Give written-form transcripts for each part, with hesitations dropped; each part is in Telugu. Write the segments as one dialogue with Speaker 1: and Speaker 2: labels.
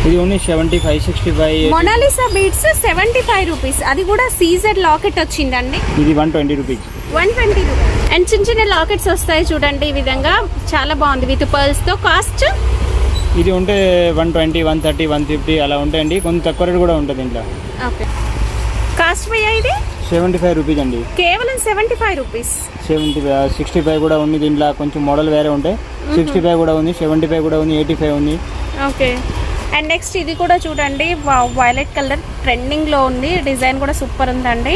Speaker 1: ఇది ఓన్లీ 75, 65.
Speaker 2: Mona Lisa beads 75 rupees. అది కూడా సీజర్ లాకెట్ వచ్చిందండి.
Speaker 1: ఇది 120 రూపీస్.
Speaker 2: 120 రూపీస్. అండ్ చిన్న చిన్న లాకెట్స్ వస్తాయి చూడండి ఈ విధంగా, చాలా బాగుంది విత్ పర్ల్స్ తో. కాస్ట్
Speaker 1: ఇది ఉంటే 120, 130, 150 అలా ఉంటాయండి. కొంచెం తక్కువ రేట్ కూడా ఉంటుంది ఇంట్లో.
Speaker 2: ఓకే. కాస్ట్ భయ్యా ఇది
Speaker 1: 75 రూపీస్ అండి.
Speaker 2: కేవలం 75 రూపీస్.
Speaker 1: 65 కూడా ఉంది దీంట్లో. కొంచెం మోడల్ వేరే ఉంటాయి. 65 కూడా ఉంది, 75 కూడా ఉంది, 85 ఉంది.
Speaker 2: ఓకే. అండ్ నెక్స్ట్ ఇది కూడా చూడండి, వైలెట్ కలర్ ట్రెండింగ్ లో ఉంది. డిజైన్ కూడా సూపర్ ఉందండి.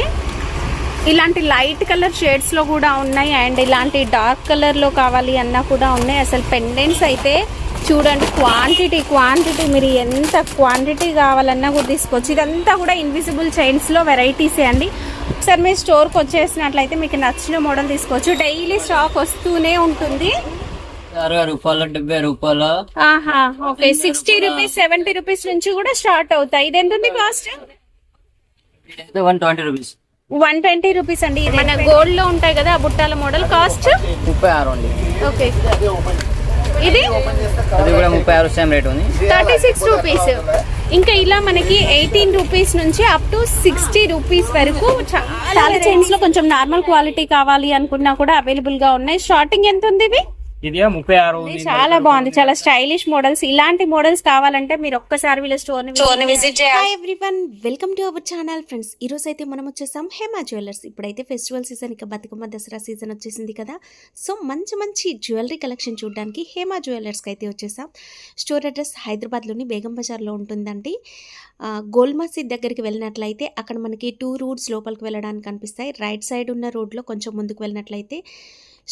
Speaker 2: ఇలాంటి లైట్ కలర్ షేడ్స్ లో కూడా ఉన్నాయి, అండ్ ఇలాంటి డార్క్ కలర్ లో కావాలి అన్నా కూడా ఉన్నాయి. అసలు పెండెంట్స్ అయితే చూడండి, క్వాంటిటీ మీరు ఎంత క్వాంటిటీ కావాలన్నా కూడా తీసుకోవచ్చు. ఇదంతా కూడా ఇన్విజిబుల్ చైన్స్ లో వెరైటీసే అండి. ఒకసారి మీరు స్టోర్కి వచ్చేసినట్లయితే మీకు నచ్చిన మోడల్ తీసుకోవచ్చు. డైలీ స్టాక్ వస్తూనే ఉంటుంది.
Speaker 3: 60 రూపాయలు, 70 రూపాయలు.
Speaker 2: ఓకే. 60 రూపీస్, 70 రూపీస్ నుంచి కూడా స్టార్ట్ అవుతాయి. ఇది ఎంత ఉంది కాస్ట్?
Speaker 3: 120 రూపీస్.
Speaker 2: 120 రూపీస్ అండి. ఇది మన గోల్డ్ లో ఉంటాయి కదా ఆ బుట్టాల మోడల్. కాస్ట్
Speaker 3: 36 అండి.
Speaker 2: ఓకే. ఇది
Speaker 3: అది కూడా 36 సేమ్ రేట్ ఉంది.
Speaker 2: 36 రూపీస్. ఇంకా ఇలా మనకి 18 రూపీస్ నుంచి అప్ టు 60 రూపీస్ వరకు చాలా చైన్స్ లో కొంచెం నార్మల్ క్వాలిటీ కావాలి అనుకున్నా కూడా అవైలబుల్ గా ఉన్నాయి. స్టార్టింగ్ ఎంత ఉంది ఇది?
Speaker 1: ఇది 36.
Speaker 2: చాలా బాగుంది, చాలా స్టైలిష్ మోడల్స్. ఇలాంటి మోడల్స్ కావాలంటే మీరు ఒక్కసారి వీళ్ళ స్టోర్ ని విజిట్ చేయాలి. Hi everyone, welcome to our channel friends. ఈ రోజు అయితే మనం వచ్చేసాం హేమా జ్యువెలర్స్. ఇప్పుడైతే ఫెస్టివల్ సీజన్, ఇక బతుకమ్మ దసరా సీజన్ వచ్చేసింది కదా. సో మంచి జ్యువెలరీ కలెక్షన్ చూడడానికి హేమా జ్యువెలర్స్కి అయితే వచ్చేసాం. స్టోర్ అడ్రస్ హైదరాబాద్లోని బేగం బజార్లో ఉంటుందండి. గోల్ మసీద్ దగ్గరికి వెళ్ళినట్లయితే అక్కడ మనకి 2 రూట్స్ లోపలికి వెళ్ళడానికి కనిపిస్తాయి. రైట్ సైడ్ ఉన్న రోడ్లో కొంచెం ముందుకు వెళ్ళినట్లయితే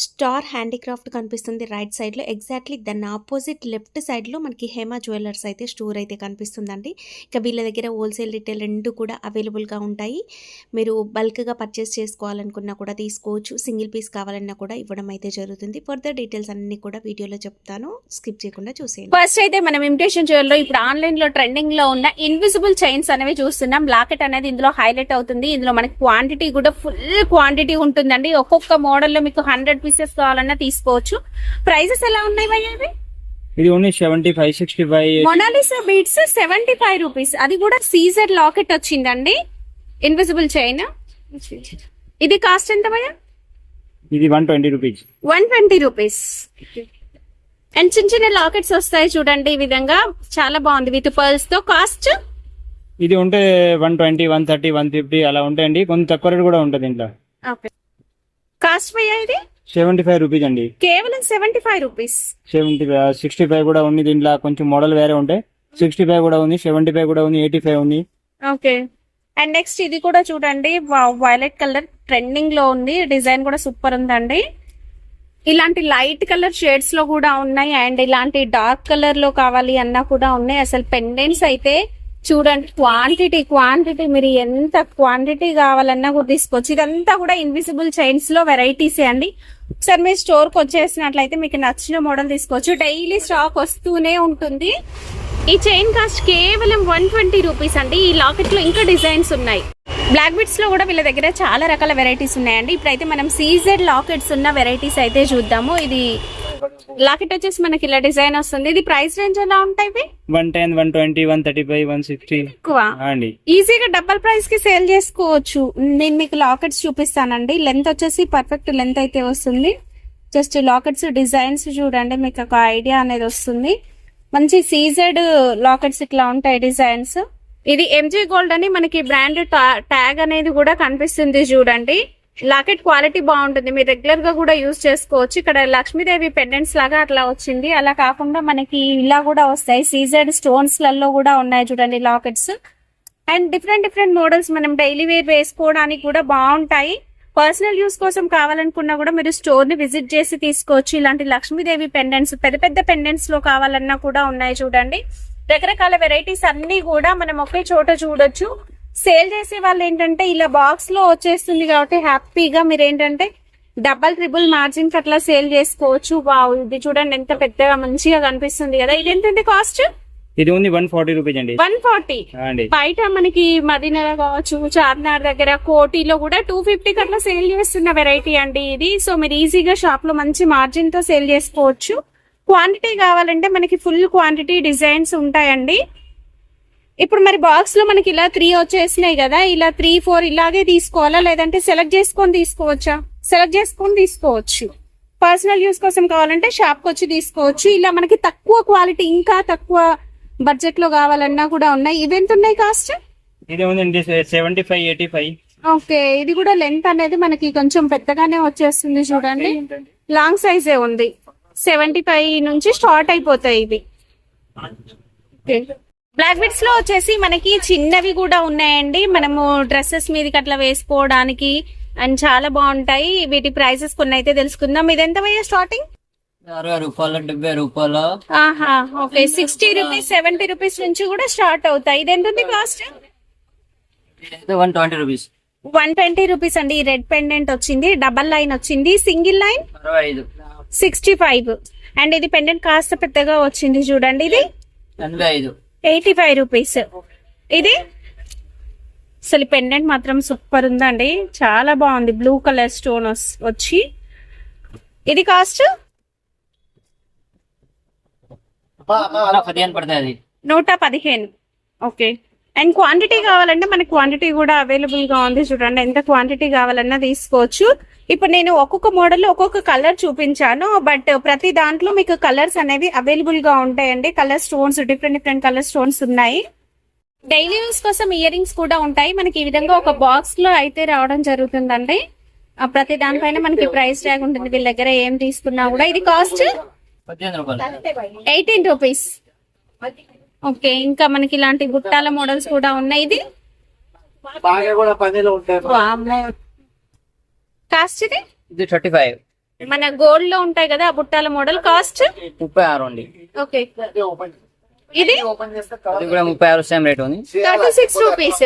Speaker 2: స్టార్ హ్యాండీక్రాఫ్ట్ కనిపిస్తుంది రైట్ సైడ్లో. ఎగ్జాక్ట్లీ దాని ఆపోజిట్ లెఫ్ట్ సైడ్లో మనకి హేమా జ్యువెలర్స్ అయితే స్టోర్ అయితే కనిపిస్తుందండి. ఇక వీళ్ళ దగ్గర హోల్సేల్ రిటైల్ రెండు కూడా అవైలబుల్గా ఉంటాయి. మీరు బల్క్గా పర్చేస్ చేసుకోవాలనుకున్నా కూడా తీసుకోవచ్చు, సింగిల్ పీస్ కావాలన్నా కూడా ఇవ్వడం అయితే జరుగుతుంది. ఫర్దర్ డీటెయిల్స్ అన్ని కూడా వీడియోలో చెప్తాను, స్కిప్ చేయకుండా చూసేయండి. ఫస్ట్ అయితే మనం ఇమిటేషన్ జ్యువెలర్లో ఇప్పుడు ఆన్లైన్లో ట్రెండింగ్లో ఉన్న ఇన్విజిబుల్ చైన్స్ అనేవి చూస్తున్నాం. లాకెట్ అనేది ఇందులో హైలైట్ అవుతుంది. ఇందులో మనకి క్వాంటిటీ కూడా ఫుల్ క్వాంటిటీ ఉంటుందండి. ఒక్కొక్క మోడల్లో మీకు 100 పీసెస్ కావాలన్నా తీసుకోవచ్చు. ప్రైజెస్ ఎలా ఉన్నాయి భయ్యా ఇవి?
Speaker 1: ఇది ఓన్లీ 75, 65.
Speaker 2: Mona Lisa beads 75 rupees. అది కూడా సీజర్ లాకెట్ వచ్చిందండి, ఇన్విజిబుల్ చైన్. ఇది కాస్ట్ ఎంత భయ్యా?
Speaker 1: ఇది 120 రూపీస్.
Speaker 2: 120 రూపీస్. అండ్ చిన్న చిన్న లాకెట్స్ వస్తాయి చూడండి ఈ విధంగా, చాలా బాగుంది విత్ పర్ల్స్ తో. కాస్ట్
Speaker 1: ఇది ఉంటే 120, 130, 150 అలా ఉంటాయండి. కొంచెం తక్కువ రేట్ కూడా ఉంటుంది ఇంట్లో.
Speaker 2: ఓకే. కాస్ట్ భయ్యా ఇది
Speaker 1: 75 రూపీస్ అండి.
Speaker 2: కేవలం 75 రూపీస్.
Speaker 1: 65 కూడా ఉంది దీంట్లో. కొంచెం మోడల్ వేరే ఉంటాయి. 65 కూడా ఉంది, 75 కూడా ఉంది, 85 ఉంది.
Speaker 2: ఓకే. అండ్ నెక్స్ట్ ఇది కూడా చూడండి, వైలెట్ కలర్ ట్రెండింగ్ లో ఉంది. డిజైన్ కూడా సూపర్ ఉందండి. ఇలాంటి లైట్ కలర్ షేడ్స్ లో కూడా ఉన్నాయి, అండ్ ఇలాంటి డార్క్ కలర్ లో కావాలి అన్నా కూడా ఉన్నాయి. అసలు పెండెంట్స్ అయితే చూడండి, క్వాంటిటీ మీరు ఎంత క్వాంటిటీ కావాలన్నా కూడా తీసుకోవచ్చు. ఇదంతా కూడా ఇన్విజిబుల్ చైన్స్ లో వెరైటీసే అండి. ఒకసారి మీరు స్టోర్ కి వచ్చేసినట్లయితే మీకు నచ్చిన మోడల్ తీసుకోవచ్చు. డైలీ స్టాక్ వస్తూనే ఉంటుంది. ఈ చైన్ కాస్ట్ కేవలం 120 రూపీస్ అండి. ఈ లాకెట్ లో ఇంకా డిజైన్స్ ఉన్నాయి. బ్లాక్ బిట్స్ లో కూడా వీళ్ళ దగ్గర చాలా రకాల వెరైటీస్ ఉన్నాయండి. ఇప్పుడైతే మనం సీజర్ లాకెట్స్ ఉన్న వెరైటీస్ అయితే చూద్దాము. ఇది లాకెట్ వచ్చేసి మనకి ఇలా డిజైన్ వస్తుంది. ఇది ప్రైస్ రేంజ్ ఎలా ఉంటాయి?
Speaker 1: 110, 120, 135, 160
Speaker 2: ఎక్కువ. ఈజీగా డబల్ ప్రైస్ కి సేల్ చేసుకోవచ్చు. నేను మీకు లాకెట్స్ చూపిస్తానండి. లెంత్ వచ్చేసి పర్ఫెక్ట్ లెంత్ అయితే వస్తుంది. జస్ట్ లాకెట్స్ డిజైన్స్ చూడండి, మీకు ఒక ఐడియా అనేది వస్తుంది. మంచి సీజర్డ్ లాకెట్స్ ఇట్లా ఉంటాయి డిజైన్స్. ఇది ఎంజీ గోల్డ్ అని మనకి బ్రాండ్ ట్యాగ్ అనేది కూడా కనిపిస్తుంది చూడండి. లాకెట్ క్వాలిటీ బాగుంటుంది, మీరు రెగ్యులర్ గా కూడా యూజ్ చేసుకోవచ్చు. ఇక్కడ లక్ష్మీదేవి పెండెంట్స్ లాగా అట్లా వచ్చింది. అలా కాకుండా మనకి ఇలా కూడా వస్తాయి, సీజర్డ్ స్టోన్స్ లలో కూడా ఉన్నాయి చూడండి లాకెట్స్. అండ్ డిఫరెంట్ మోడల్స్ మనం డైలీ వేర్ వేసుకోవడానికి కూడా బాగుంటాయి. పర్సనల్ యూస్ కోసం కావాలనుకున్నా కూడా మీరు స్టోర్ ని విజిట్ చేసి తీసుకోవచ్చు. ఇలాంటి లక్ష్మీదేవి పెండెంట్స్, పెద్ద పెండెంట్స్ లో కావాలన్నా కూడా ఉన్నాయి చూడండి. రకరకాల వెరైటీస్ అన్ని కూడా మనం ఒకే చోట చూడొచ్చు. సేల్ చేసే వాళ్ళు ఏంటంటే ఇలా బాక్స్ లో వచ్చేస్తుంది కాబట్టి హ్యాపీగా మీరు ఏంటంటే డబల్ ట్రిపుల్ మార్జిన్ అట్లా సేల్ చేసుకోవచ్చు. వావ్, ఇది చూడండి ఎంత పెద్దగా మంచిగా కనిపిస్తుంది కదా. ఇది ఎంత కాస్ట్?
Speaker 1: ఇది ఉంది 140 రూపీస్ అండి.
Speaker 2: 140. బయట మనకి మదీనా కావచ్చు, చార్మినార్ దగ్గర, కోటిలో కూడా 250 అట్లా సేల్ చేస్తున్న వెరైటీ అండి ఇది. సో మీరు ఈజీగా షాప్ లో మంచి మార్జిన్ తో సేల్ చేసుకోవచ్చు. క్వాంటిటీ కావాలంటే మనకి ఫుల్ క్వాంటిటీ డిజైన్స్ ఉంటాయండి. ఇప్పుడు మరి బాక్స్ లో మనకి ఇలా 3 వచ్చేసినాయి కదా, ఇలా 3, 4 ఇలాగే తీసుకోవాలా, లేదంటే సెలెక్ట్ చేసుకొని తీసుకోవచ్చా? సెలెక్ట్ చేసుకొని తీసుకోవచ్చు. పర్సనల్ యూస్ కోసం కావాలంటే షాప్ కి వచ్చి తీసుకోవచ్చు. ఇలా మనకి తక్కువ క్వాలిటీ, ఇంకా తక్కువ బడ్జెట్ లో కావాలన్నా కూడా ఉన్నాయి. ఇవి ఎంత ఉన్నాయి కాస్ట్?
Speaker 1: ఇది ఉందండి 75, 85.
Speaker 2: ఓకే, ఇది కూడా లెంత్ అనేది మనకి కొంచెం పెద్దగానే వచ్చేస్తుంది చూడండి, లాంగ్ సైజే ఉంది. 75 నుంచి స్టార్ట్ అయిపోతాయి ఇవి. బ్లాక్ బిట్స్ లో వచ్చేసి మనకి చిన్నవి కూడా ఉన్నాయండి, మనము డ్రెస్సెస్ మీదకి అట్లా వేసుకోవడానికి అండ్ చాలా బాగుంటాయి. వీటి ప్రైసెస్ కొన్ని అయితే తెలుసుకుందాం. ఇది ఎంత అయ్యా స్టార్టింగ్?
Speaker 3: 60 రూపాయలు, 70 రూపాయలు.
Speaker 2: ఆహా, ఓకే. 60 రూపీస్, 70 రూపీస్ నుంచి కూడా స్టార్ట్ అవుతాయి. ఇది ఎంత ఉంది కాస్ట్?
Speaker 3: 120 రూపీస్.
Speaker 2: 120 రూపీస్ అండి. ఈ రెడ్ పెండెంట్ వచ్చింది, డబల్ లైన్ వచ్చింది, సింగిల్ లైన్
Speaker 3: 65.
Speaker 2: 65. అండ్ ఇది పెండెంట్ కాస్త పెద్దగా వచ్చింది చూడండి, ఇది
Speaker 3: 85.
Speaker 2: 85 రూపీస్. ఇది అసలు పెండెంట్ మాత్రం సూపర్ ఉందండి, చాలా బాగుంది. బ్లూ కలర్ స్టోన్ వచ్చి, ఇది కాస్ట్
Speaker 3: 115 పడుతుంది.
Speaker 2: 115. ఓకే. అండ్ క్వాంటిటీ కావాలంటే మనకి క్వాంటిటీ కూడా అవైలబుల్ గా ఉంది చూడండి, ఎంత క్వాంటిటీ కావాలన్నా తీసుకోవచ్చు. ఇప్పుడు నేను ఒక్కొక్క మోడల్ లో ఒక్కొక్క కలర్ చూపించాను, బట్ ప్రతి దాంట్లో మీకు కలర్స్ అనేవి అవైలబుల్ గా ఉంటాయండి. Colour stones, different colour stones ఉన్నాయి. డైలీ యూస్ కోసం ఇయర్ రింగ్స్ కూడా ఉంటాయి మనకి. ఈ విధంగా ఒక బాక్స్ లో అయితే రావడం జరుగుతుందండి. ప్రతి దానిపైన మనకి ప్రైస్ ట్యాగ్ ఉంటుంది వీళ్ళ దగ్గర ఏం తీసుకున్నా కూడా. ఇది కాస్ట్
Speaker 3: 18 రూపాయలు.
Speaker 2: 18 రూపీస్. ఓకే, ఇంకా మనకి ఇలాంటి బుట్టాల మోడల్స్ కూడా ఉన్నాయి. ఇది కాస్ట్ ఇది
Speaker 3: 35.
Speaker 2: మన గోల్డ్ లో ఉంటాయి కదా ఆ బుట్టాల మోడల్, కాస్ట్
Speaker 3: 36 అండి.
Speaker 2: ఓకే. ఇది
Speaker 3: అది కూడా 36 సేమ్ రేట్ ఉంది.
Speaker 2: 36 రూపీస్.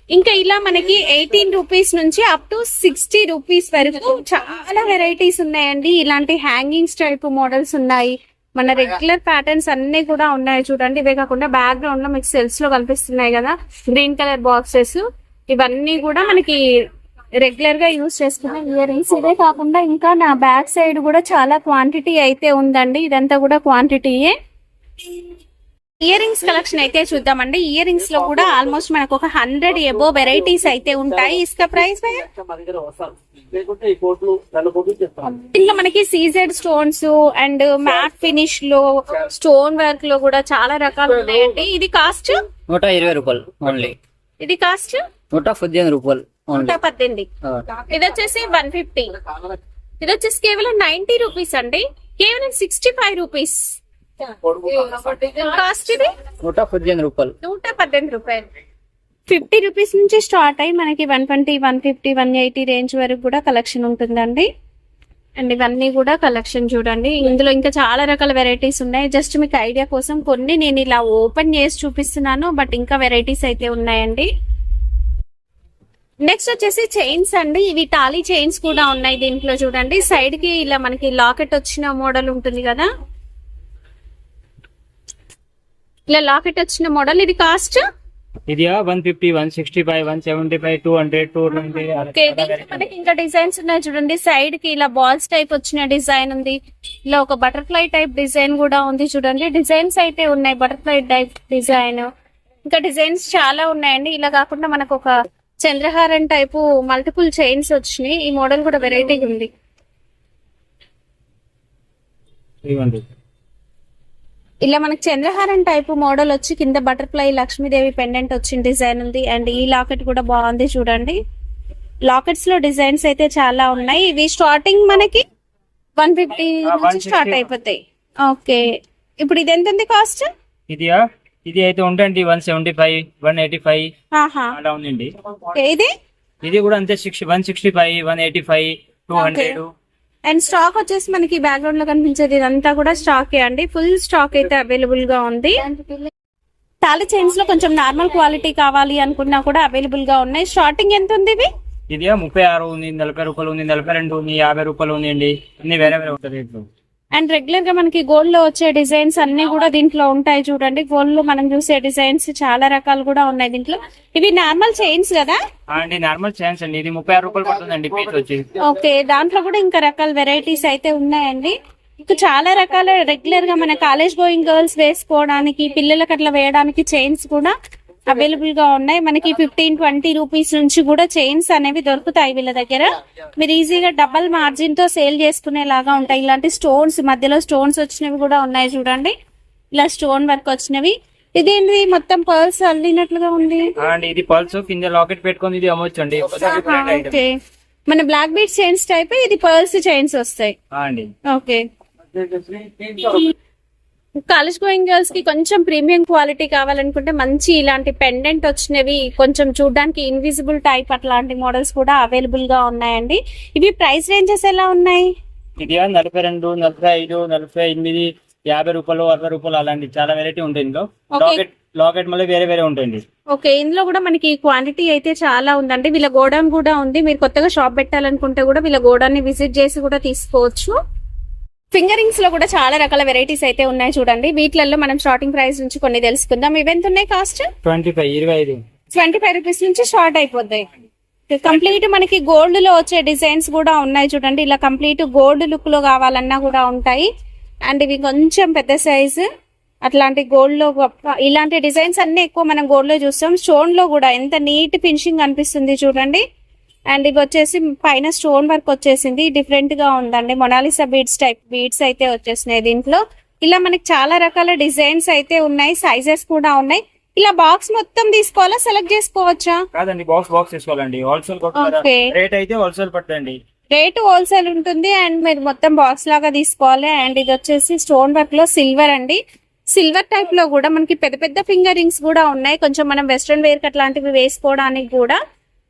Speaker 2: ఇంకా ఇలా మనకి 18 రూపీస్ నుంచి అప్ టు 60 రూపీస్ వరకు చాలా వెరైటీస్ ఉన్నాయండి. ఇలాంటి హ్యాంగింగ్స్ టైప్ మోడల్స్ ఉన్నాయి, మన రెగ్యులర్ ప్యాటర్న్స్ అన్ని కూడా ఉన్నాయి చూడండి. ఇవే కాకుండా బ్యాక్గ్రౌండ్ లో మీకు సెల్స్ లో కనిపిస్తున్నాయి కదా గ్రీన్ కలర్ బాక్సెస్, ఇవన్నీ కూడా మనకి రెగ్యులర్ గా యూజ్ చేసుకునే ఇయర్ రింగ్స్. ఇదే కాకుండా ఇంకా నా బ్యాక్ సైడ్ కూడా చాలా క్వాంటిటీ అయితే ఉందండి, ఇదంతా కూడా క్వాంటిటీయే. ఇయర్ రింగ్స్ కలెక్షన్ అయితే చూద్దామండి. ఇయర్ రింగ్స్ లో కూడా ఆల్మోస్ట్ మనకు ఒక 100 ఎబో వెరైటీస్ అయితే ఉంటాయి. ఇసుక ప్రైస్ ఇంకా మనకి CZ stones and matte finish లో స్టోన్ వర్క్ లో కూడా చాలా రకాలు ఉన్నాయండి. ఇది కాస్ట్
Speaker 3: 120 రూపాయలు ఓన్లీ.
Speaker 2: ఇది కాస్ట్
Speaker 3: 115 రూపాయలు ఓన్లీ.
Speaker 2: 118. ఇది వచ్చేసి 150. ఇది వచ్చేసి కేవలం 90 రూపీస్ అండి, కేవలం 65 రూపీస్ కాస్ట్. ఇది
Speaker 3: 115 రూపాయలు.
Speaker 2: 118 రూపాయలు. 50 రూపీస్ నుంచి స్టార్ట్ అయ్యి మనకి 120, 150, 180 రేంజ్ వరకు కూడా కలెక్షన్ ఉంటుందండి. అండ్ ఇవన్నీ కూడా కలెక్షన్ చూడండి. ఇందులో ఇంకా చాలా రకాల వెరైటీస్ ఉన్నాయి. జస్ట్ మీకు ఐడియా కోసం కొన్ని నేను ఇలా ఓపెన్ చేసి చూపిస్తున్నాను, బట్ ఇంకా వెరైటీస్ అయితే ఉన్నాయండి. నెక్స్ట్ వచ్చేసి చైన్స్ అండి. ఇవి టాలీ చైన్స్ కూడా ఉన్నాయి దీంట్లో చూడండి. సైడ్ కి ఇలా మనకి లాకెట్ వచ్చిన మోడల్ ఉంటుంది కదా, ఇలా లాకెట్ వచ్చిన మోడల్. ఇది కాస్ట్
Speaker 1: ఇది 150, 165, 175, 200, 220.
Speaker 2: ఓకే. దీంట్లో మనకి ఇంకా డిజైన్స్ ఉన్నాయి చూడండి. సైడ్ కి ఇలా బాల్స్ టైప్ వచ్చిన డిజైన్ ఉంది, ఇలా ఒక బటర్ఫ్లై టైప్ డిజైన్ కూడా ఉంది చూడండి. డిజైన్స్ అయితే ఉన్నాయి, బటర్ఫ్లై టైప్ డిజైన్, ఇంకా డిజైన్స్ చాలా ఉన్నాయండి. ఇలా కాకుండా మనకు ఒక చంద్రహారం టైపు మల్టిపుల్ చైన్స్ వచ్చినాయి. ఈ మోడల్ కూడా వెరైటీ ఉంది. ఇలా మనకి చంద్రహారం టైప్ మోడల్ వచ్చి కింద బటర్ఫ్లై లక్ష్మీదేవి పెండెంట్ వచ్చిన డిజైన్ ఉంది. అండ్ ఈ లాకెట్ కూడా బాగుంది చూడండి. లాకెట్స్ లో డిజైన్స్ అయితే చాలా ఉన్నాయి. ఇవి స్టార్టింగ్ మనకి 150 నుంచి స్టార్ట్ అయిపోతాయి. ఓకే, ఇప్పుడు ఇది ఎంత ఉంది కాస్ట్?
Speaker 1: ఇది అయితే ఉంటుంది 175, 185 అలా ఉందండి. ఇది కూడా అంతే 165, 185, 200.
Speaker 2: అండ్ స్టాక్ వచ్చేసి మనకి బ్యాక్గ్రౌండ్ లో కనిపించేది ఇదంతా కూడా స్టాక్ అండి. ఫుల్ స్టాక్ అయితే అవైలబుల్ గా ఉంది. తాళి చైన్స్ లో కొంచెం నార్మల్ క్వాలిటీ కావాలి అనుకున్నా కూడా అవైలబుల్ గా ఉన్నాయి. స్టార్టింగ్ ఎంత ఉంది ఇవి?
Speaker 1: ఇది 36 ఉంది, 40 రూపాయలు ఉంది, 42 ఉంది, 50 రూపాయలు ఉంది అండి. అన్ని వేరే వేరే ఉంటుంది.
Speaker 2: అండ్ రెగ్యులర్ గా మనకి గోల్డ్ లో వచ్చే డిజైన్స్ అన్ని కూడా దీంట్లో ఉంటాయి చూడండి. గోల్డ్ లో మనం చూసే డిజైన్స్ చాలా రకాలు కూడా ఉన్నాయి దీంట్లో. ఇవి నార్మల్ చైన్స్ కదా
Speaker 1: అండి? నార్మల్ చైన్స్ అండి. ఇది 36 రూపాయలు పడుతుందండి పీస్ వచ్చి.
Speaker 2: ఓకే, దాంట్లో కూడా ఇంకా రకాల వెరైటీస్ అయితే ఉన్నాయండి. ఇంకా చాలా రకాల రెగ్యులర్ గా మన కాలేజ్ గోయింగ్ గర్ల్స్ వేసుకోవడానికి, పిల్లలకి అట్లా వేయడానికి చైన్స్ కూడా అవైలబుల్ గా ఉన్నాయి. మనకి 15-20 రూపీస్ నుంచి కూడా చైన్స్ అనేవి దొరుకుతాయి వీళ్ళ దగ్గర. మీరు ఈజీగా డబల్ మార్జిన్ తో సేల్ చేసుకునేలాగా ఉంటాయి. ఇలాంటి స్టోన్స్ మధ్యలో స్టోన్స్ వచ్చినవి కూడా ఉన్నాయి చూడండి, ఇలా స్టోన్ వర్క్ వచ్చినవి. ఇదేంటి మొత్తం పర్ల్స్ అల్లినట్లుగా ఉంది.
Speaker 1: ఇది పర్ల్స్ కింద లాకెట్ పెట్టుకొని ఇది అమ్మొచ్చండి.
Speaker 2: ఓకే, మన బ్లాక్ బీట్ చైన్స్ టైప్, ఇది పర్ల్స్ చైన్స్ వస్తాయి. ఓకే, కాలేజ్ గోయింగ్ గర్ల్స్ కి కొంచెం ప్రీమియం క్వాలిటీ కావాలనుకుంటే మంచి ఇలాంటి పెండెంట్ వచ్చినవి, కొంచెం చూడడానికి ఇన్విజిబుల్ టైప్ అట్లాంటి మోడల్స్ కూడా అవైలబుల్ గా ఉన్నాయండి. ఇవి ప్రైస్ రేంజెస్ ఎలా ఉన్నాయి?
Speaker 1: ఇది 42, 45, 48, 50 రూపాయలు, 60 రూపాయలు అలాంటి చాలా వెరైటీ ఉంటాయి. ఇందులో లాకెట్ మళ్ళీ వేరే వేరే ఉంటుంది.
Speaker 2: ఓకే, ఇందులో కూడా మనకి క్వాంటిటీ అయితే చాలా ఉందండి. వీళ్ళ గోడౌన్ కూడా ఉంది. మీరు కొత్తగా షాప్ పెట్టాలనుకుంటే కూడా వీళ్ళ గోడౌన్ ని విజిట్ చేసి కూడా తీసుకోవచ్చు. ఫింగర్ రింగ్స్ లో కూడా చాలా రకాల వెరైటీస్ అయితే ఉన్నాయి చూడండి. వీటిలలో మనం స్టార్టింగ్ ప్రైస్ నుంచి కొన్ని తెలుసుకుందాం. ఇవి ఎంత ఉన్నాయి కాస్ట్? 25 రూపీస్ నుంచి స్టార్ట్ అయిపోతాయి. కంప్లీట్ మనకి గోల్డ్ లో వచ్చే డిజైన్స్ కూడా ఉన్నాయి చూడండి. ఇలా కంప్లీట్ గోల్డ్ లుక్ లో కావాలన్నా కూడా ఉంటాయి. అండ్ ఇవి కొంచెం పెద్ద సైజు, అట్లాంటి గోల్డ్ లో ఇలాంటి డిజైన్స్ అన్ని ఎక్కువ మనం గోల్డ్ లో చూస్తాం. స్టోన్ లో కూడా ఎంత నీట్ ఫినిషింగ్ అనిపిస్తుంది చూడండి. అండ్ ఇవి వచ్చేసి పైన స్టోన్ వర్క్ వచ్చేసింది, డిఫరెంట్ గా ఉందండి. మొనాలిసా బీడ్స్ టైప్ బీడ్స్ అయితే వచ్చేసినాయి దీంట్లో. ఇలా మనకి చాలా రకాల డిజైన్స్ అయితే ఉన్నాయి, సైజెస్ కూడా ఉన్నాయి. ఇలా బాక్స్ మొత్తం తీసుకోవాలా, సెలెక్ట్ చేసుకోవచ్చా?
Speaker 1: కాదండి, బాక్స్ తీసుకోవాలండి. హోల్సేల్ రేట్ అయితే హోల్సేల్ పట్టండి.
Speaker 2: రేట్ హోల్సేల్ ఉంటుంది అండ్ మీరు మొత్తం బాక్స్ లాగా తీసుకోవాలి. అండ్ ఇది వచ్చేసి స్టోన్ వర్క్ లో సిల్వర్ అండి. సిల్వర్ టైప్ లో కూడా మనకి పెద్ద పెద్ద ఫింగర్ రింగ్స్ కూడా ఉన్నాయి. కొంచెం మనం వెస్ట్రన్ వేర్ అట్లాంటివి వేసుకోవడానికి కూడా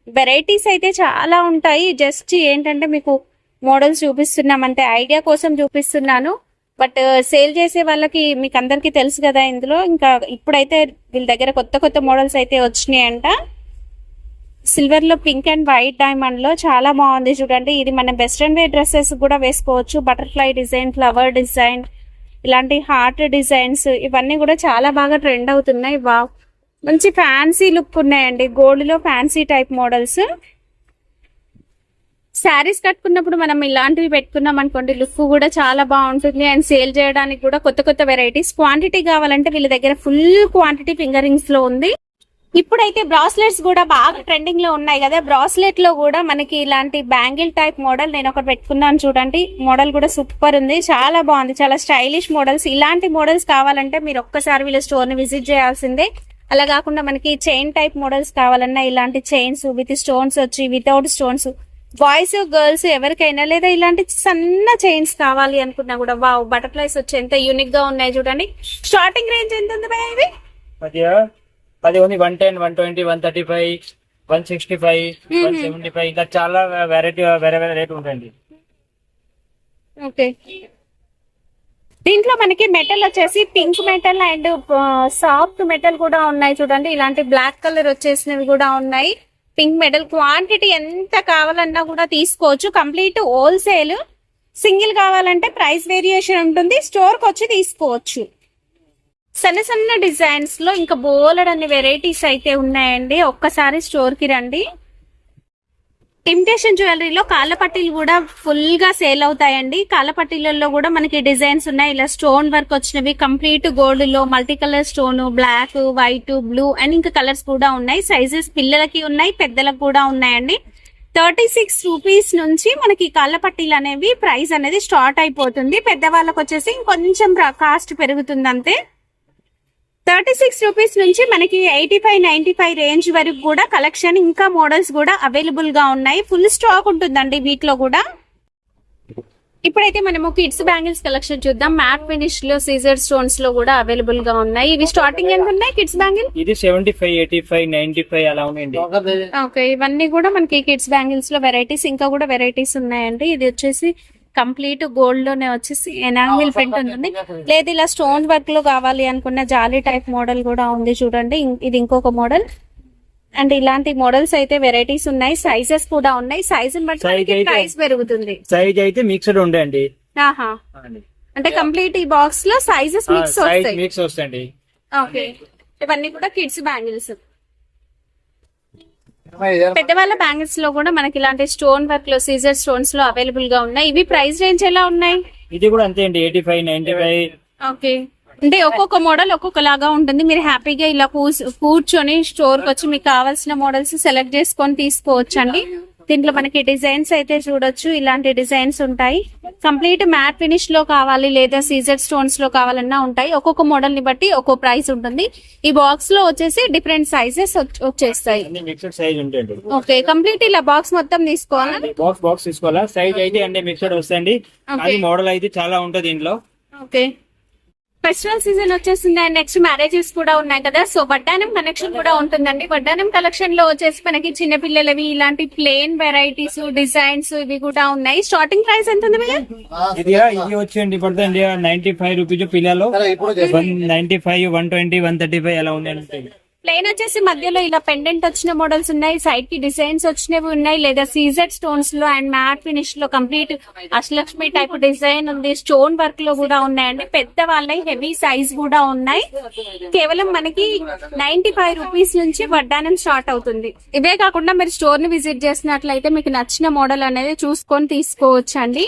Speaker 2: వెరైటీస్ అయితే చాలా ఉంటాయి. జస్ట్ ఏంటంటే మీకు మోడల్స్ చూపిస్తున్నాం అంటే ఐడియా కోసం చూపిస్తున్నాను. బట్ సేల్ చేసే వాళ్ళకి మీకు అందరికి తెలుసు కదా ఇందులో. ఇంకా ఇప్పుడైతే వీళ్ళ దగ్గర కొత్త కొత్త మోడల్స్ అయితే వచ్చినాయంట. సిల్వర్ లో పింక్ అండ్ వైట్ డైమండ్ లో చాలా బాగుంది చూడండి. ఇది మన వెస్ట్రన్ వేర్ డ్రెస్సెస్ కూడా వేసుకోవచ్చు. బటర్ఫ్లై డిజైన్, ఫ్లవర్ డిజైన్, ఇలాంటి హార్ట్ డిజైన్స్ ఇవన్నీ కూడా చాలా బాగా ట్రెండ్ అవుతున్నాయి. వావ్, మంచి ఫ్యాన్సీ లుక్ ఉన్నాయండి. గోల్డ్ లో ఫ్యాన్సీ టైప్ మోడల్స్. శారీస్ కట్టుకున్నప్పుడు మనం ఇలాంటివి పెట్టుకున్నాం అనుకోండి, లుక్ కూడా చాలా బాగుంటుంది. అండ్ సేల్ చేయడానికి కూడా కొత్త కొత్త వెరైటీస్. క్వాంటిటీ కావాలంటే వీళ్ళ దగ్గర ఫుల్ క్వాంటిటీ ఫింగర్ రింగ్స్ లో ఉంది. ఇప్పుడైతే బ్రాస్లెట్స్ కూడా బాగా ట్రెండింగ్ లో ఉన్నాయి కదా. బ్రాస్లెట్ లో కూడా మనకి ఇలాంటి బ్యాంగిల్ టైప్ మోడల్ నేను ఒకటి పెట్టుకున్నాను చూడండి. మోడల్ కూడా సూపర్ ఉంది, చాలా బాగుంది, చాలా స్టైలిష్ మోడల్స్. ఇలాంటి మోడల్స్ కావాలంటే మీరు ఒక్కసారి వీళ్ళ స్టోర్ ని విజిట్ చేయాల్సిందే. అలా కాకుండా మనకి చైన్ టైప్ మోడల్స్ కావాలన్నా ఇలాంటి చైన్స్ విత్ స్టోన్స్ వచ్చి, వితౌట్ స్టోన్స్, బాయ్స్ గర్ల్స్ ఎవరికైనా, లేదా ఇలాంటి సన్న చైన్స్ కావాలి అనుకున్నా కూడా వావ్, బటర్ఫ్లైస్ వచ్చి ఎంత యూనిక్ గా ఉన్నాయి చూడండి. స్టార్టింగ్ రేంజ్ ఎంత ఉంది భయ్యా ఇవి?
Speaker 1: అది ఉంది 110, 120, 135, 165, 175, ఇంకా చాలా వెరైటీ వేరే వేరే రేట్ ఉంటుంది.
Speaker 2: ఓకే, దీంట్లో మనకి మెటల్ వచ్చేసి pink metal and soft metal కూడా ఉన్నాయి చూడండి. ఇలాంటి బ్లాక్ కలర్ వచ్చేసినవి కూడా ఉన్నాయి. పింక్ మెటల్ క్వాంటిటీ ఎంత కావాలన్నా కూడా తీసుకోవచ్చు. Complete wholesale. సింగిల్ కావాలంటే ప్రైస్ వేరియేషన్ ఉంటుంది, స్టోర్ కి వచ్చి తీసుకోవచ్చు. సన్న సన్న డిజైన్స్ లో ఇంకా బోలెడ్ అన్ని వెరైటీస్ అయితే ఉన్నాయండి. ఒక్కసారి స్టోర్ కి రండి. ఇమిటేషన్ జ్యువెలరీలో కాళ్ళ పట్టీలు కూడా ఫుల్ గా సేల్ అవుతాయండి. కాళ్ళ పట్టీలలో కూడా మనకి డిజైన్స్ ఉన్నాయి. ఇలా స్టోన్ వర్క్ వచ్చినవి కంప్లీట్ గోల్డ్ లో multi colour stone, black, white, blue and ఇంకా కలర్స్ కూడా ఉన్నాయి. సైజెస్ పిల్లలకి ఉన్నాయి, పెద్దలకు కూడా ఉన్నాయండి. 36 రూపీస్ నుంచి మనకి కాళ్ళ పట్టీలు అనేవి ప్రైస్ అనేది స్టార్ట్ అయిపోతుంది. పెద్దవాళ్ళకి వచ్చేసి ఇంకొంచెం కాస్ట్ పెరుగుతుంది అంతే. 36 రూపీస్ నుంచి మనకి 85, 95 రేంజ్ వరకు కూడా కలెక్షన్, ఇంకా మోడల్స్ కూడా అవైలబుల్ గా ఉన్నాయి. ఫుల్ స్టాక్ ఉంటుందండి వీటిలో కూడా. ఇప్పుడైతే మనము కిడ్స్ బ్యాంగిల్స్ కలెక్షన్ చూద్దాం. మ్యాట్ ఫినిష్ లో సీజర్ స్టోన్స్ లో కూడా అవైలబుల్ గా ఉన్నాయి. ఇవి స్టార్టింగ్ ఎంత ఉన్నాయి కిడ్స్ బ్యాంగిల్?
Speaker 1: ఇది 75, 85, 95 అలా ఉన్నాయండి.
Speaker 2: ఓకే, ఇవన్నీ కూడా మనకి కిడ్స్ బ్యాంగిల్స్ లో వెరైటీస్, ఇంకా కూడా వెరైటీస్ ఉన్నాయండి. ఇది వచ్చేసి కంప్లీట్ గోల్డ్ లోనే వచ్చేసి ఎనామిల్ ప్రింట్ ఉంటుంది. లేదు ఇలా స్టోన్ వర్క్ లో కావాలి అనుకున్న జాలీ టైప్ మోడల్ కూడా ఉంది చూడండి. ఇది ఇంకొక మోడల్. అండ్ ఇలాంటి మోడల్స్ అయితే వెరైటీస్ ఉన్నాయి. సైజెస్ కూడా ఉన్నాయి. సైజ్ బట్టి ప్రైస్ పెరుగుతుంది.
Speaker 1: సైజ్ అయితే మిక్స్డ్ ఉండండి.
Speaker 2: ఆహా, అంటే కంప్లీట్ ఈ బాక్స్ లో సైజెస్ మిక్స్
Speaker 1: వస్తాయండి.
Speaker 2: ఓకే, ఇవన్నీ కూడా కిడ్స్ బ్యాంగిల్స్. పెద్దవాళ్ళ బ్యాంగిల్స్ లో కూడా మనకి ఇలాంటి స్టోన్ వర్క్ లో సీజర్ స్టోన్స్ లో అవైలబుల్ గా ఉన్నాయి. ఇవి ప్రైస్ రేంజ్ ఎలా ఉన్నాయి?
Speaker 1: ఇది కూడా అంతే అండి, 85, 95.
Speaker 2: ఓకే, అంటే ఒక్కొక్క మోడల్ ఒక్కొక్కలాగా ఉంటుంది. మీరు హ్యాపీగా ఇలా కూర్చొని స్టోర్ కి వచ్చి మీకు కావాల్సిన మోడల్స్ సెలెక్ట్ చేసుకొని తీసుకోవచ్చు అండి. దీంట్లో మనకి డిజైన్స్ అయితే చూడొచ్చు, ఇలాంటి డిజైన్స్ ఉంటాయి. కంప్లీట్ మ్యాట్ ఫినిష్ లో కావాలి లేదా సీజర్ స్టోన్స్ లో కావాలన్నా ఉంటాయి. ఒక్కొక్క మోడల్ ని బట్టి ఒక్కో ప్రైస్ ఉంటుంది. ఈ బాక్స్ లో వచ్చేసి డిఫరెంట్ సైజెస్ వచ్చేస్తాయి.
Speaker 1: మిక్స్డ్ సైజ్ ఉంటుంది.
Speaker 2: ఓకే, కంప్లీట్ ఇలా బాక్స్ మొత్తం తీసుకోవాలా?
Speaker 1: బాక్స్ తీసుకోవాలా? సైజ్ అయితే అంటే మిక్స్డ్ వస్తుంది. అది మోడల్ అయితే చాలా ఉంటుంది దీంట్లో.
Speaker 2: ఓకే, ఫెస్టివల్ సీజన్ వచ్చేస్తుంది అండ్ నెక్స్ట్ మ్యారేజెస్ కూడా ఉన్నాయి కదా. సో వడ్డానం కలెక్షన్ కూడా ఉంటుందండి. వడ్డానం కలెక్షన్ లో వచ్చేసి మనకి చిన్న పిల్లలవి ఇలాంటి ప్లేన్ వెరైటీస్ డిజైన్స్ ఇవి కూడా ఉన్నాయి. స్టార్టింగ్ ప్రైస్ ఎంత ఉంది భయ్యా?
Speaker 1: ఇది వచ్చేయండి పడుతుంది 95 రూపీస్ పిల్లలు, 195, 120, 135 అలా ఉన్నాయి.
Speaker 2: ప్లేన్ వచ్చేసి మధ్యలో ఇలా పెండెంట్ వచ్చిన మోడల్స్ ఉన్నాయి, సైడ్ కి డిజైన్స్ వచ్చినవి ఉన్నాయి, లేదా సీజెడ్ స్టోన్స్ లో అండ్ మ్యాట్ ఫినిష్ లో కంప్లీట్ అష్టలక్ష్మి టైప్ డిజైన్ ఉంది. స్టోన్ వర్క్ లో కూడా ఉన్నాయండి. పెద్ద వాళ్ళవి హెవీ సైజ్ కూడా ఉన్నాయి. కేవలం మనకి 95 రూపీస్ నుంచి వడ్డానం స్టార్ట్ అవుతుంది. ఇవే కాకుండా మీరు స్టోర్ ని విజిట్ చేసినట్లయితే మీకు నచ్చిన మోడల్ అనేది చూసుకొని తీసుకోవచ్చు అండి.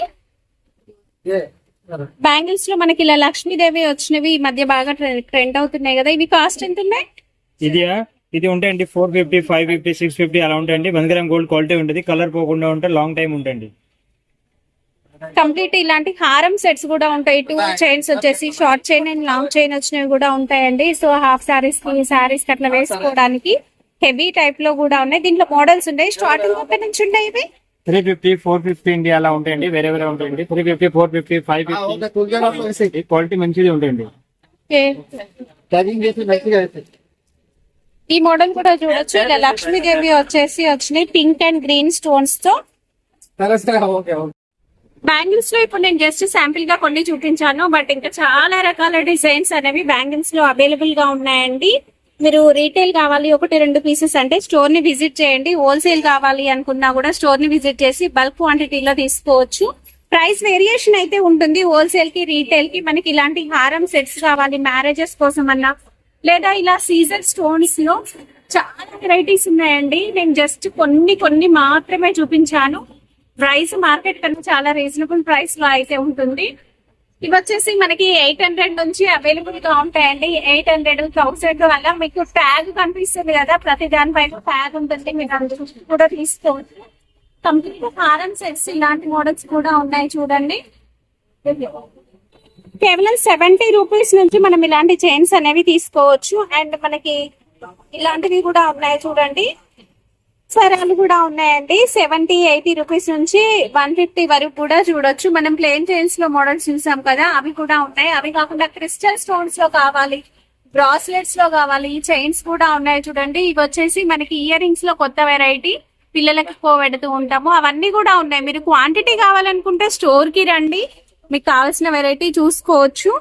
Speaker 2: బ్యాంగిల్స్ లో మనకి ఇలా లక్ష్మీదేవి వచ్చినవి ఈ మధ్య బాగా ట్రెండ్ అవుతున్నాయి కదా. ఇవి కాస్ట్ ఎంత ఉన్నాయి?
Speaker 1: ఇది ఉంటాయండి 450, 550, 650 అలా ఉంటాయండి. 1 గ్రామ్ గోల్డ్ క్వాలిటీ ఉంటుంది. కలర్ పోకుండా ఉంటే లాంగ్ టైం ఉంటుంది.
Speaker 2: కంప్లీట్ ఇలాంటి హారం సెట్స్ కూడా ఉంటాయి. 2 చైన్స్ వచ్చేసి short chain and long chain వచ్చినవి కూడా ఉంటాయండి. సో హాఫ్ సారీస్ కి సారీస్ కి అట్లా వేసుకోవడానికి హెవీ టైప్ లో కూడా ఉన్నాయి. దీంట్లో మోడల్స్ ఉన్నాయి. స్టార్టింగ్ ఎక్కడి నుంచి ఉంటాయి ఇవి?
Speaker 1: 350, 450 అలా ఉంటాయండి. వేరే వేరే ఉంటాయండి. 350, 450, 550 క్వాలిటీ మంచిది ఉంటుంది.
Speaker 2: ఈ మోడల్ కూడా చూడొచ్చు. ఇలా లక్ష్మీదేవి వచ్చేసి వచ్చినాయి పింక్ అండ్ గ్రీన్ స్టోన్స్ తో. బ్యాంగిల్స్ లో ఇప్పుడు నేను జస్ట్ శాంపిల్ గా కొన్ని చూపించాను, బట్ ఇంకా చాలా రకాల డిజైన్స్ అనేవి బ్యాంగిల్స్ లో అవైలబుల్ గా ఉన్నాయండి. మీరు రీటైల్ కావాలి 1-2 పీసెస్ అంటే స్టోర్ ని విజిట్ చేయండి. హోల్సేల్ కావాలి అనుకున్నా కూడా స్టోర్ ని విజిట్ చేసి బల్క్ క్వాంటిటీలో తీసుకోవచ్చు. ప్రైస్ వేరియేషన్ అయితే ఉంటుంది. హోల్సేల్ కి రీటైల్ కి మనకి ఇలాంటి హారం సెట్స్ కావాలి మ్యారేజెస్ కోసం అన్నా, లేదా ఇలా సీజర్ స్టోన్స్ లో చాలా వెరైటీస్ ఉన్నాయండి. నేను జస్ట్ కొన్ని మాత్రమే చూపించాను. ప్రైస్ మార్కెట్ కన్నా చాలా రీజనబుల్ ప్రైస్ లో అయితే ఉంటుంది. ఇవి వచ్చేసి మనకి 800 నుంచి అవైలబుల్ గా ఉంటాయండి. 800, 1000 వల్ల మీకు ట్యాగ్ కనిపిస్తుంది కదా, ప్రతి దానిపైన ట్యాగ్ ఉంటుంది. మీరు అందుకు కూడా తీసుకోవచ్చు. కంప్లీట్ హారం సెట్స్ ఇలాంటి మోడల్స్ కూడా ఉన్నాయి చూడండి. కేవలం 70 రూపీస్ నుంచి మనం ఇలాంటి చైన్స్ అనేవి తీసుకోవచ్చు. అండ్ మనకి ఇలాంటివి కూడా ఉన్నాయి చూడండి. సరాలు కూడా ఉన్నాయండి. 70-80 రూపీస్ నుంచి 150 వరకు కూడా చూడొచ్చు. మనం ప్లేన్ చైన్స్ లో మోడల్స్ చూసాం కదా, అవి కూడా ఉన్నాయి. అవి కాకుండా క్రిస్టల్ స్టోన్స్ లో కావాలి, బ్రాస్లెట్స్ లో కావాలి, చైన్స్ కూడా ఉన్నాయి చూడండి. ఇవి వచ్చేసి మనకి ఇయర్ రింగ్స్ లో కొత్త వెరైటీ, పిల్లలకి పెడుతూ ఉంటాము. అవన్నీ కూడా ఉన్నాయి. మీరు క్వాంటిటీ కావాలనుకుంటే స్టోర్ కి రండి, మీకు కావాల్సిన వెరైటీ చూసుకోవచ్చు.